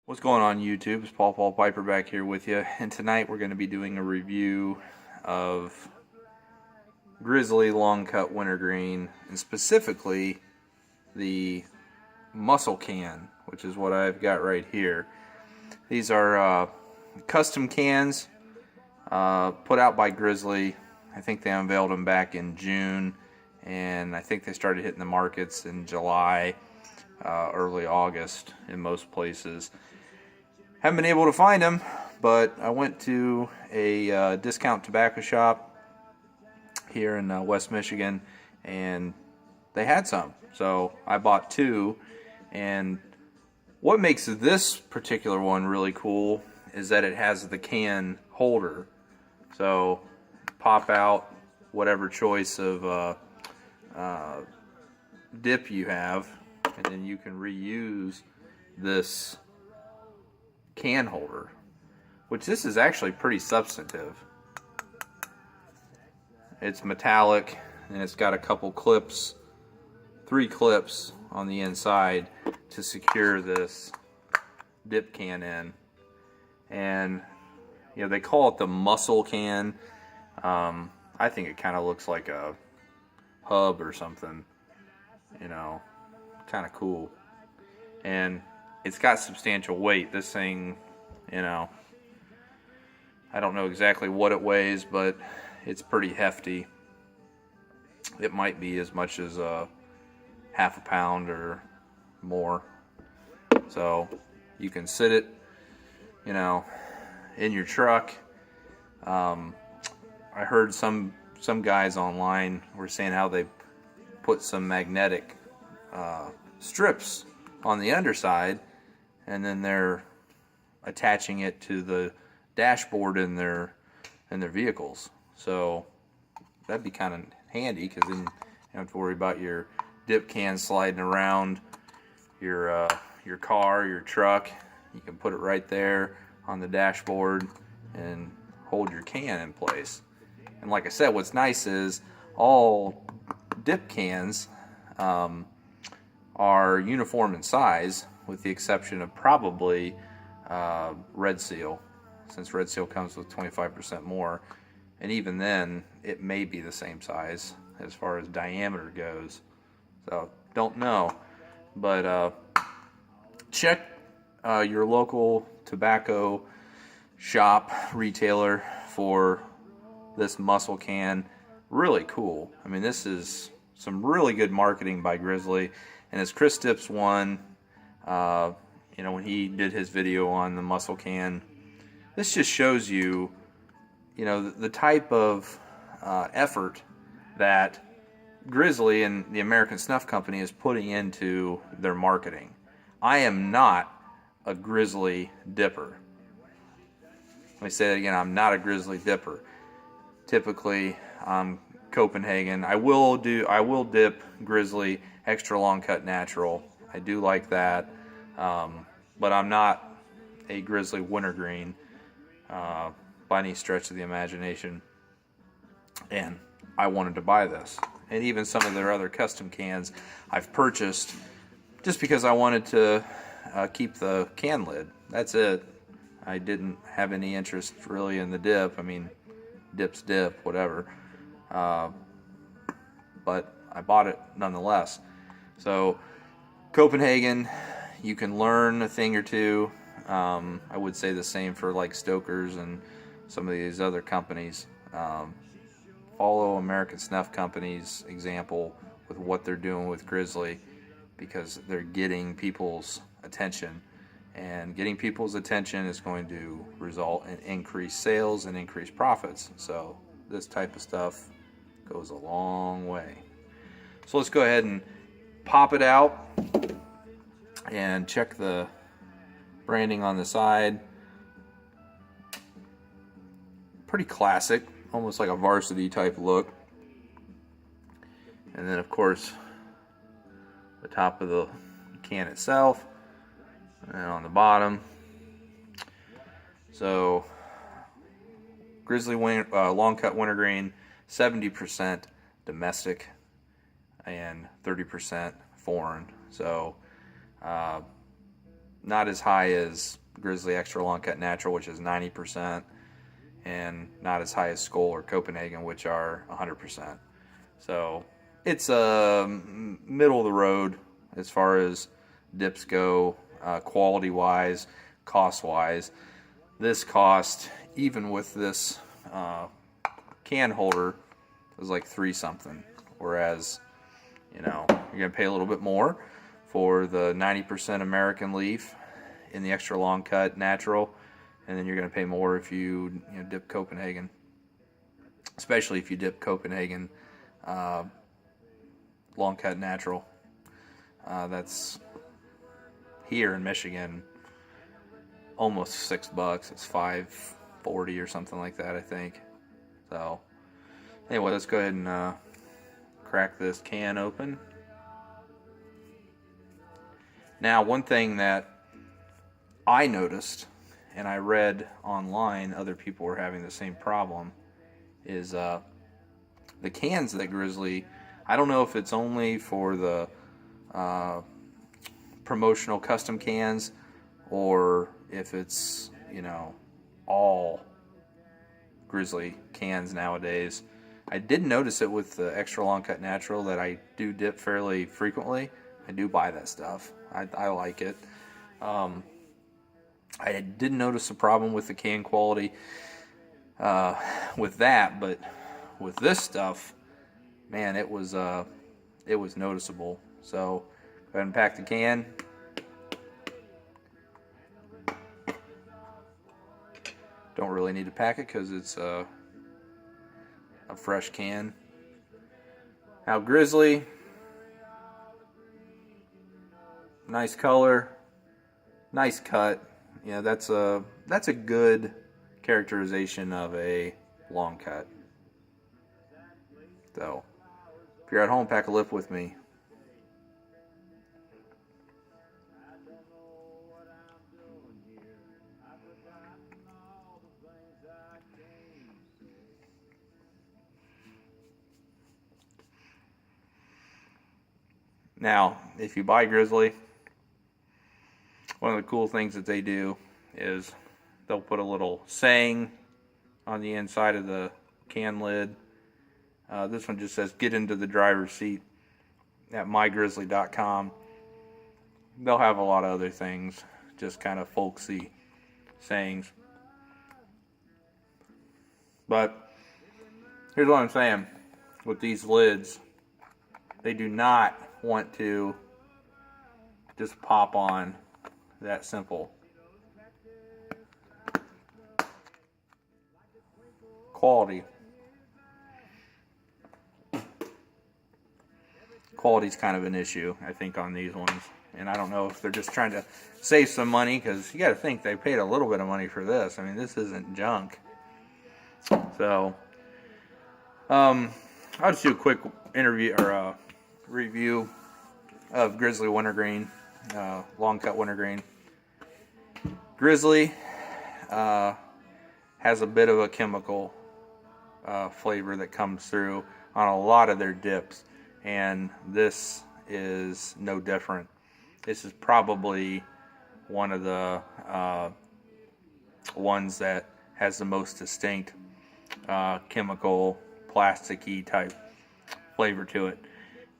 What's going on YouTube? It's Paul Piper back here with you, and tonight we're going to be doing a review of Grizzly Long Cut Wintergreen, and specifically the muscle can, which is what I've got right here. These are custom cans put out by Grizzly. I think they unveiled them back in June, and I think they started hitting the markets in July, early August in most places. Haven't been able to find them, but I went to a discount tobacco shop here in West Michigan, and they had some. So I bought two, and what makes this particular one really cool is that it has the can holder. So pop out whatever choice of dip you have, and then you can reuse this can holder, which this is actually pretty substantive. It's metallic, and it's got a couple clips, 3 clips on the inside to secure this dip can in. And you know, they call it the muscle can. I think it kind of looks like a hub or something, you know, kind of cool. And it's got substantial weight. This thing, you know, I don't know exactly what it weighs, but it's pretty hefty. It might be as much as half a pound or more. So you can sit it, you know, in your truck. I heard some guys online were saying how they put some magnetic strips on the underside, and then they're attaching it to the dashboard in their vehicles. So that'd be kind of handy, because then you don't have to worry about your dip can sliding around your car, your truck. You can put it right there on the dashboard and hold your can in place. And like I said, what's nice is all dip cans are uniform in size, with the exception of probably Red Seal, since Red Seal comes with 25% more, and even then it may be the same size as far as diameter goes. So don't know, but check your local tobacco shop retailer for this muscle can. Really cool. I mean, this is some really good marketing by Grizzly. And as Chris Dips one, you know, when he did his video on the muscle can, this just shows you, you know, the type of effort that Grizzly and the American Snuff Company is putting into their marketing. I am not a Grizzly dipper. Let me say that again. I'm not a Grizzly dipper. Typically, Copenhagen. I will dip Grizzly Extra Long Cut Natural. I do like that, but I'm not a Grizzly Wintergreen by any stretch of the imagination. And I wanted to buy this, and even some of their other custom cans I've purchased just because I wanted to keep the can lid. That's it. I didn't have any interest really in the dip. I mean, dip's dip, whatever. But I bought it nonetheless. So Copenhagen, you can learn a thing or two. I would say the same for like Stoker's and some of these other companies. Follow American Snuff Company's example with what they're doing with Grizzly, because they're getting people's attention. And getting people's attention is going to result in increased sales and increased profits. So this type of stuff goes a long way. So let's go ahead and pop it out and check the branding on the side. Pretty classic, almost like a varsity type look. And then of course the top of the can itself, and on the bottom. So Grizzly Long Cut Wintergreen, 70% domestic and 30% foreign. So not as high as Grizzly Extra Long Cut Natural, which is 90%, and not as high as Skull or Copenhagen, which are 100%. So it's middle of the road as far as dips go, quality-wise, cost-wise. This cost, even with this can holder, was like $3 something, whereas you're gonna pay a little bit more for the 90% American leaf in the Extra Long Cut Natural, and then you're gonna pay more if you dip Copenhagen, especially if you dip Copenhagen Long Cut Natural. That's here in Michigan almost $6. It's $5.40 or something like that, I think. So anyway, let's go ahead and crack this can open. Now, one thing that I noticed, and I read online other people were having the same problem, is the cans that Grizzly, I don't know if it's only for the promotional custom cans or if it's all Grizzly cans nowadays. I did notice it with the Extra Long Cut Natural that I do dip fairly frequently. I do buy that stuff. I like it. I didn't notice a problem with the can quality with that, but with this stuff, man, it was noticeable. So go ahead and pack the can. Don't really need to pack it because it's a fresh can. Now, Grizzly, nice color, nice cut. Yeah, that's a good characterization of a long cut. So if you're at home, pack a lip with me. Now, if you buy Grizzly, one of the cool things that they do is they'll put a little saying on the inside of the can lid. This one just says, "Get into the driver's seat" at mygrizzly.com. They'll have a lot of other things, just kind of folksy sayings. But here's what I'm saying with these lids. They do not want to just pop on that simple. Quality's kind of an issue, I think, on these ones. And I don't know if they're just trying to save some money, because you got to think they paid a little bit of money for this. I mean, this isn't junk. So I'll just do a quick review of Grizzly Wintergreen, Long Cut Wintergreen. Grizzly has a bit of a chemical flavor that comes through on a lot of their dips, and this is no different. This is probably one of the ones that has the most distinct chemical, plasticky type flavor to it.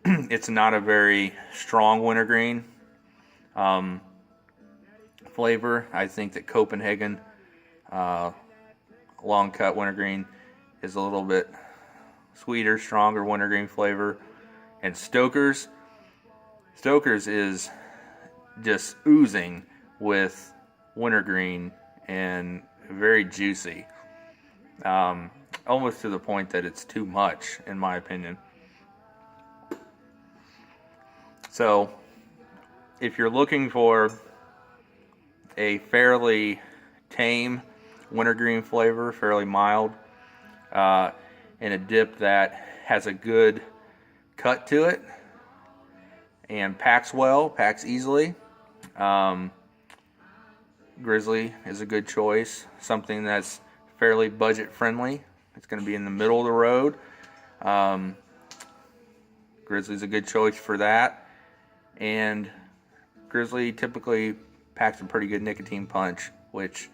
It's not a very strong wintergreen flavor. I think that Copenhagen Long Cut Wintergreen is a little bit sweeter, stronger wintergreen flavor. And Stoker's is just oozing with wintergreen and very juicy. Almost to the point that it's too much, in my opinion. So, if you're looking for a fairly tame wintergreen flavor, fairly mild, and a dip that has a good cut to it and packs well, packs easily, Grizzly is a good choice. Something that's fairly budget friendly. It's going to be in the middle of the road. Grizzly's a good choice for that. And Grizzly typically packs a pretty good nicotine punch, which,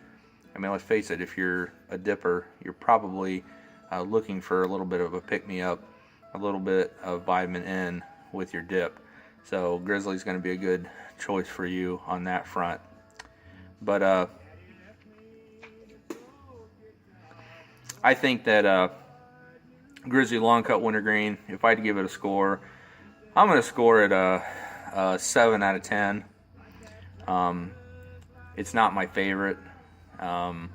I mean, let's face it, if you're a dipper, you're probably looking for a little bit of a pick-me-up, a little bit of vitamin N with your dip. So Grizzly's going to be a good choice for you on that front. But I think that Grizzly Long Cut Wintergreen, if I had to give it a score, I'm going to score it a 7 out of 10. It's not my favorite. I'm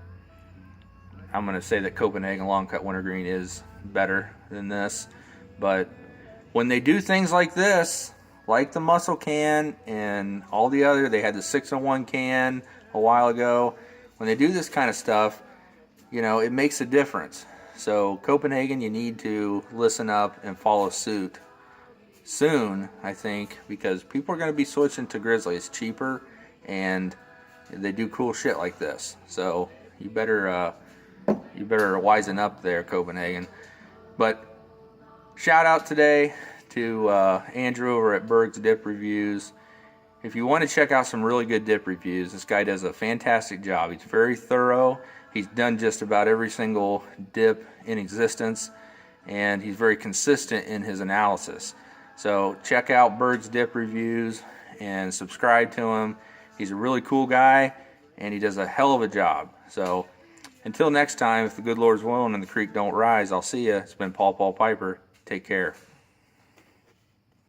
going to say that Copenhagen Long Cut Wintergreen is better than this. But when they do things like this, like the muscle can and all the other, they had the 6-in-1 can a while ago. When they do this kind of stuff, you know, it makes a difference. So Copenhagen, you need to listen up and follow suit soon, I think, because people are going to be switching to Grizzly. It's cheaper and they do cool shit like this. So you better wisen up there, Copenhagen. But shout out today to Andrew over at Berg's Dip Reviews. If you want to check out some really good dip reviews, this guy does a fantastic job. He's very thorough. He's done just about every single dip in existence, and he's very consistent in his analysis. So check out Berg's Dip Reviews and subscribe to him. He's a really cool guy, and he does a hell of a job. So until next time, if the good Lord's willing and the creek don't rise, I'll see you. It's been Paul Piper. Take care.